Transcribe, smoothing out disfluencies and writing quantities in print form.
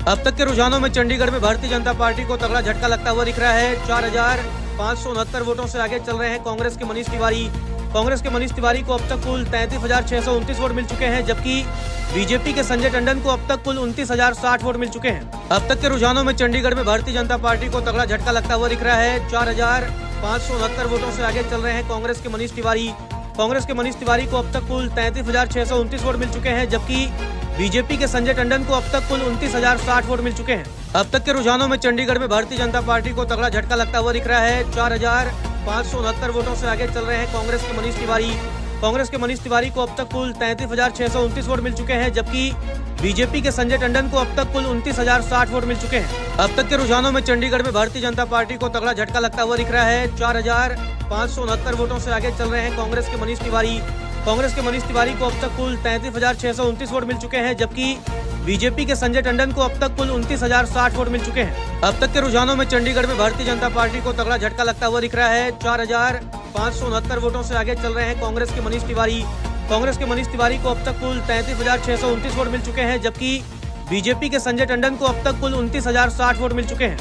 अब तक के रुझानों में चंडीगढ़ में भारतीय जनता पार्टी को तगड़ा झटका लगता हुआ दिख रहा है। 4,569 वोटों से आगे चल रहे हैं कांग्रेस के मनीष तिवारी। कांग्रेस के मनीष तिवारी को अब तक कुल 33,629 वोट मिल चुके हैं, जबकि बीजेपी के संजय टंडन को अब तक कुल 29,060 वोट मिल चुके हैं। अब तक के रुझानों में चंडीगढ़ में भारतीय जनता पार्टी को तगड़ा झटका लगता हुआ दिख रहा है। 4,569 वोटों से आगे चल रहे हैं कांग्रेस के मनीष तिवारी। कांग्रेस के मनीष तिवारी को अब तक कुल 33,629 वोट मिल चुके हैं, जबकि बीजेपी के संजय टंडन को अब तक कुल 29,060 वोट मिल चुके हैं। अब तक के रुझानों में चंडीगढ़ में भारतीय जनता पार्टी को तगड़ा झटका लगता हुआ दिख रहा है। 4,569 वोटों से आगे चल रहे हैं कांग्रेस के मनीष तिवारी। कांग्रेस के मनीष तिवारी को अब तक कुल 33,629 वोट मिल चुके हैं, जबकि बीजेपी के संजय टंडन को अब तक कुल 29,060 वोट मिल चुके हैं। अब तक के रुझानों में चंडीगढ़ में भारतीय जनता पार्टी को तगड़ा झटका लगता हुआ दिख रहा है। 4,569 वोटों से आगे चल रहे हैं कांग्रेस के मनीष तिवारी। कांग्रेस के मनीष तिवारी को अब तक कुल 33,629 वोट मिल चुके हैं, जबकि बीजेपी के संजय टंडन को अब तक कुल 29,060 वोट मिल चुके हैं। अब तक के रुझानों में चंडीगढ़ में भारतीय जनता पार्टी को तगड़ा झटका लगता हुआ दिख रहा है। 4,569 वोटों से आगे चल रहे हैं कांग्रेस के मनीष तिवारी। कांग्रेस के मनीष तिवारी को अब तक कुल 33,629 वोट मिल चुके हैं, जबकि बीजेपी के संजय टंडन को अब तक कुल 29,060 वोट मिल चुके हैं।